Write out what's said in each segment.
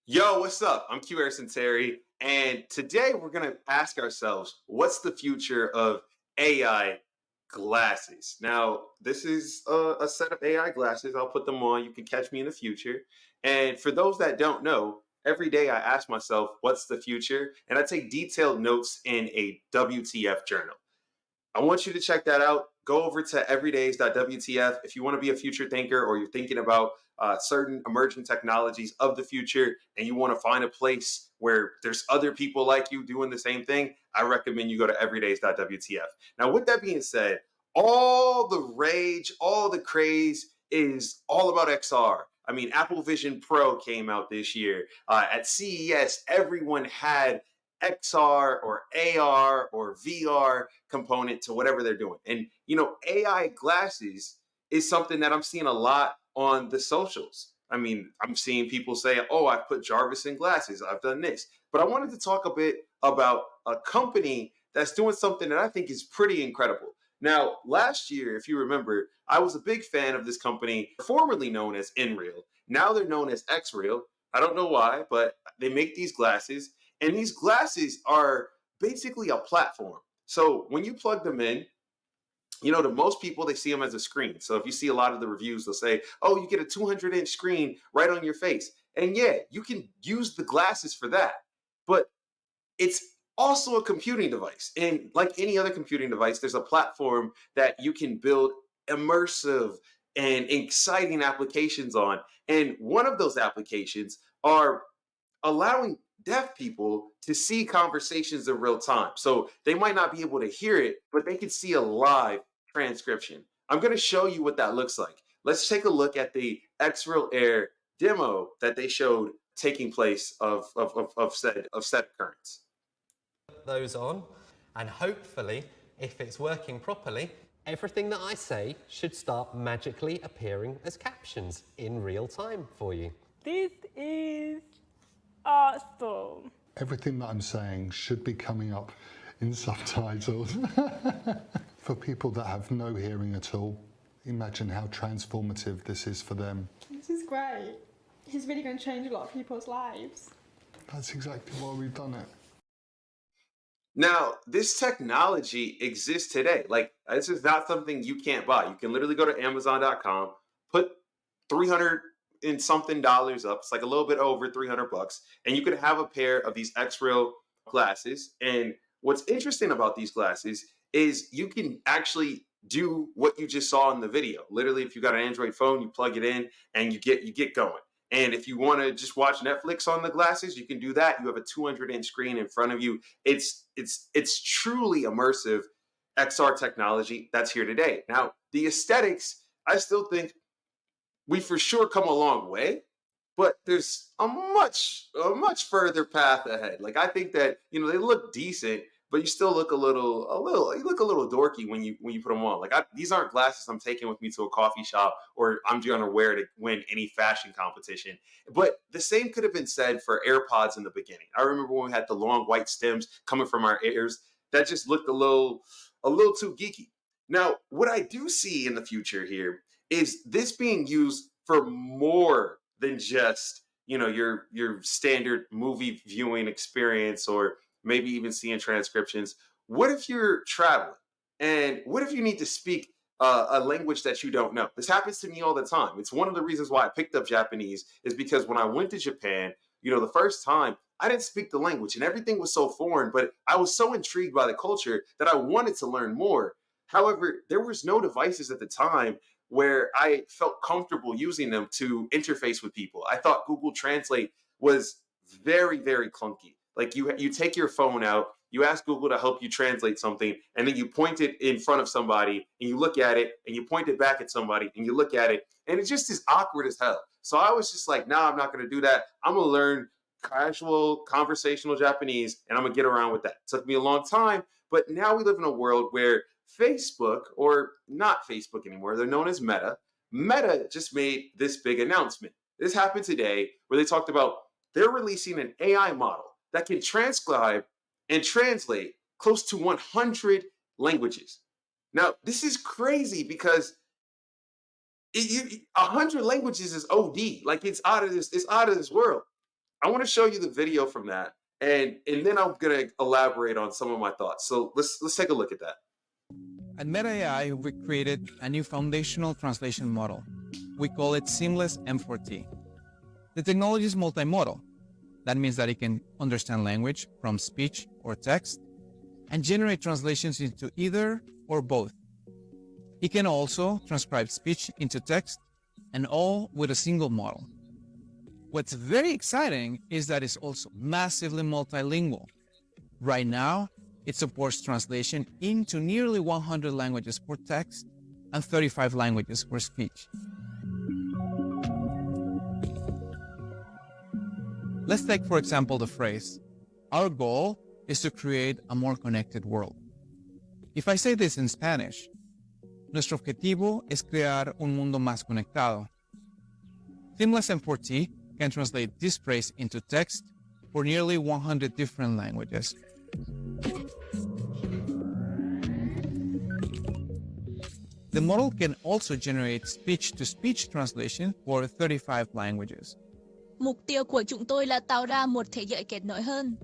Yo, what's up? I'm Q Harrison Terry, and today we're going to ask ourselves what's the future of AI glasses? Now, this is a set of AI glasses. I'll put them on. You can catch me in the future. And for those that don't know, every day I ask myself, what's the future? And I take detailed notes in a WTF journal. I want you to check that out. Go over to everydays.wtf if you want to be a future thinker or you're thinking about certain emerging technologies of the future and you want to find a place where there's other people like you doing the same thing. I recommend you go to everydays.wtf. Now, with that being said, all the rage, all the craze is all about XR. I mean, Apple Vision Pro came out this year. At CES, everyone had XR or AR or VR component to whatever they're doing. And AI glasses is something that I'm seeing a lot on the socials. I mean, I'm seeing people say, "Oh, I put Jarvis in glasses. I've done this." But I wanted to talk a bit about a company that's doing something that I think is pretty incredible. Now, last year, if you remember, I was a big fan of this company, formerly known as InReal. Now they're known as XReal. I don't know why, but they make these glasses, and these glasses are basically a platform. So when you plug them in, to most people, they see them as a screen. So if you see a lot of the reviews, they'll say, oh, you get a 200-inch screen right on your face. And yeah, you can use the glasses for that. But it's also a computing device. And like any other computing device, there's a platform that you can build immersive and exciting applications on. And one of those applications are allowing deaf people to see conversations in real time. So they might not be able to hear it, but they can see a live transcription. I'm going to show you what that looks like. Let's take a look at the XReal Air demo that they showed taking place of said occurrence. Those on, and hopefully, if it's working properly, everything that I say should start magically appearing as captions in real time for you. This is awesome. Everything that I'm saying should be coming up in subtitles. For people that have no hearing at all, imagine how transformative this is for them. This is great. He's really going to change a lot of people's lives. That's exactly why we've done it. Now, this technology exists today. Like, this is not something you can't buy. You can literally go to Amazon.com, put 300 and something dollars up. It's like a little bit over 300 bucks. And you could have a pair of these XReal glasses. And what's interesting about these glasses is you can actually do what you just saw in the video. Literally, if you got an Android phone, you plug it in and you get going. And if you want to just watch Netflix on the glasses, you can do that. You have a 200-inch screen in front of you. It's truly immersive XR technology that's here today. Now, the aesthetics, I still think we for sure come a long way, but there's a much further path ahead. Like, I think that they look decent, but you still look you look a little dorky when you put them on. Like, these aren't glasses I'm taking with me to a coffee shop or I'm gonna wear to win any fashion competition. But the same could have been said for AirPods in the beginning. I remember when we had the long white stems coming from our ears. That just looked a little too geeky. Now, what I do see in the future here is this being used for more than just your standard movie viewing experience or maybe even seeing transcriptions. What if you're traveling? And what if you need to speak a language that you don't know? This happens to me all the time. It's one of the reasons why I picked up Japanese is because when I went to Japan, the first time I didn't speak the language and everything was so foreign, but I was so intrigued by the culture that I wanted to learn more. However, there was no devices at the time where I felt comfortable using them to interface with people. I thought Google Translate was very, very clunky. Like, you take your phone out, you ask Google to help you translate something, and then you point it in front of somebody and you look at it and you point it back at somebody and you look at it, and it just is awkward as hell. So I was just like, nah, I'm not gonna do that. I'm gonna learn casual conversational Japanese and I'm gonna get around with that. It took me a long time, but now we live in a world where Facebook, or not Facebook anymore, they're known as Meta. Meta just made this big announcement. This happened today where they talked about they're releasing an AI model that can transcribe and translate close to 100 languages. Now, this is crazy because 100 languages is OD. Like, it's out of this world. I want to show you the video from that, and then I'm gonna elaborate on some of my thoughts. So let's take a look at that. At Meta AI, we created a new foundational translation model. We call it SeamlessM4T. The technology is multimodal. That means that it can understand language from speech or text and generate translations into either or both. It can also transcribe speech into text, and all with a single model. What's very exciting is that it's also massively multilingual. Right now, it supports translation into nearly 100 languages for text and 35 languages for speech. Let's take, for example, the phrase, "Our goal is to create a more connected world." If I say this in Spanish, nuestro objetivo es crear un mundo más conectado. SeamlessM4T can translate this phrase into text for nearly 100 different languages. The model can also generate speech-to-speech translation for 35 languages. Mục tiêu của chúng tôi là tạo ra một thế giới kết nối hơn.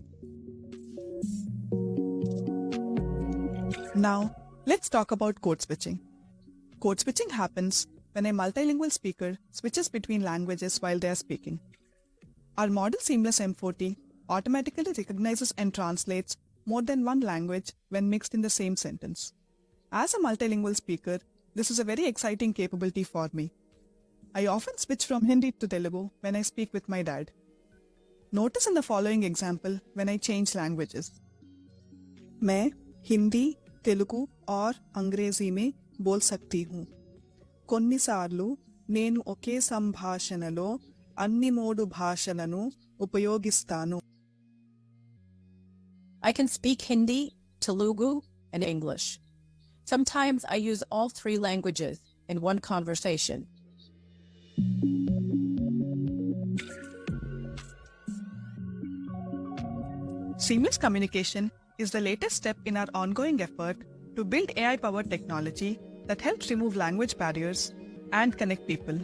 Now, let's talk about code switching. Code switching happens when a multilingual speaker switches between languages while they are speaking. Our model SeamlessM4T automatically recognizes and translates more than one language when mixed in the same sentence. As a multilingual speaker, this is a very exciting capability for me. I often switch from Hindi to Telugu when I speak with my dad. Notice in the following example when I change languages. मैं हिंदी, తెలుగు और अंग्रेजी में बोल सकती हूँ. కొన్నిసార్లు నేను ఒకే సంభాషణలో అన్ని 3 భాషలను ఉపయోగిస్తాను. I can speak Hindi, Telugu, and English. Sometimes I use all 3 languages in one conversation. Seamless communication is the latest step in our ongoing effort to build AI-powered technology that helps remove language barriers and connect people.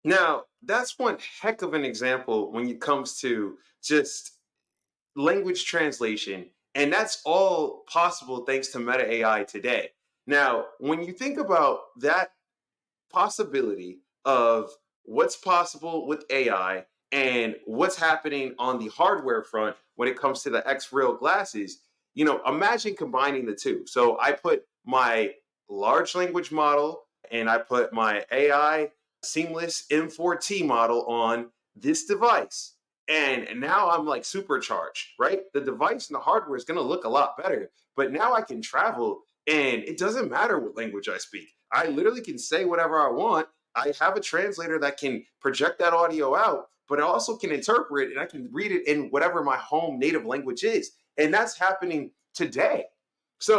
Now, that's one heck of an example when it comes to just language translation, and that's all possible thanks to Meta AI today. Now, when you think about that possibility of what's possible with AI and what's happening on the hardware front when it comes to the X-Real glasses, imagine combining the two. So I put my large language model and I put my AI Seamless M4T model on this device. And now I'm like supercharged, right? The device and the hardware is going to look a lot better. But now I can travel and it doesn't matter what language I speak. I literally can say whatever I want. I have a translator that can project that audio out, but I also can interpret and I can read it in whatever my home native language is. And that's happening today. So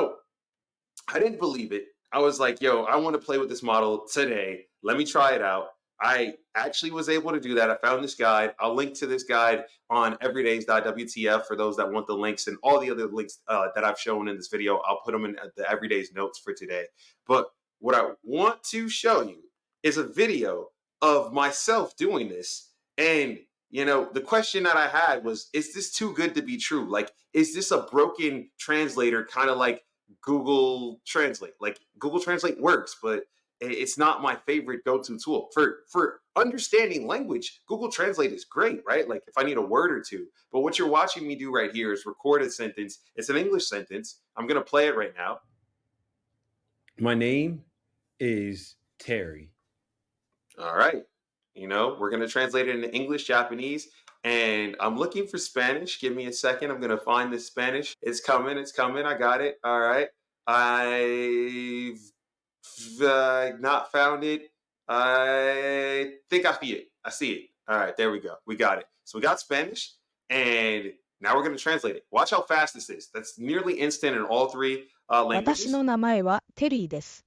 I didn't believe it. I was like, yo, I want to play with this model today. Let me try it out. I actually was able to do that. I found this guide. I'll link to this guide on everydays.wtf for those that want the links, and all the other links that I've shown in this video. I'll put them in the everydays notes for today. But what I want to show you is a video of myself doing this. And, the question that I had was, is this too good to be true? Like, is this a broken translator, kind of like Google Translate? Like, Google Translate works, but it's not my favorite go-to tool. For understanding language, Google Translate is great, right? Like if I need a word or two. But what you're watching me do right here is record a sentence. It's an English sentence. I'm going to play it right now. My name is Terry. All right. We're going to translate it into English, Japanese, and I'm looking for Spanish. Give me a second. I'm going to find the Spanish. It's coming. I got it. All right. I've not found it. I think I see it. All right, there we go. We got it. So we got Spanish, and now we're going to translate it. Watch how fast this is. That's nearly instant in all 3 languages. 私の名前はテリーです。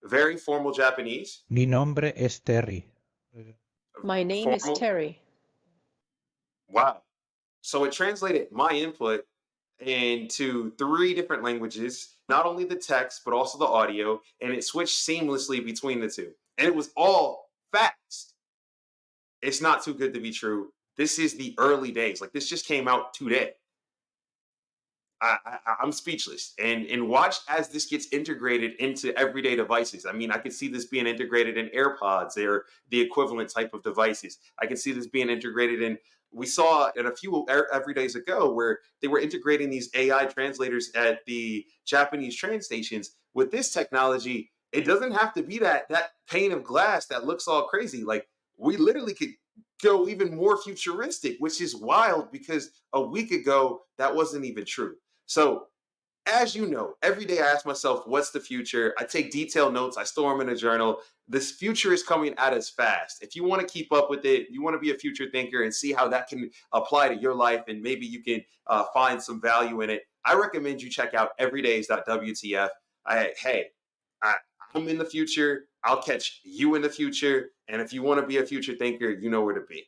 Very formal Japanese. Mi nombre es Terry. My name is Formal. Terry. Wow. So it translated my input into 3 different languages, not only the text, but also the audio, and it switched seamlessly between the two. And it was all fast. It's not too good to be true. This is the early days. Like, this just came out today. I'm speechless. And watch as this gets integrated into everyday devices. I mean, I could see this being integrated in AirPods or the equivalent type of devices. I can see this being integrated in. We saw in a few every days ago where they were integrating these AI translators at the Japanese train stations. With this technology, it doesn't have to be that pane of glass that looks all crazy. Like, we literally could go even more futuristic, which is wild because a week ago that wasn't even true. So, as you know, every day I ask myself, what's the future? I take detailed notes, I store them in a journal. This future is coming at us fast. If you want to keep up with it, you want to be a future thinker and see how that can apply to your life, and maybe you can find some value in it, I recommend you check out everydays.wtf. Hey, I'm in the future. I'll catch you in the future. And if you want to be a future thinker, you know where to be.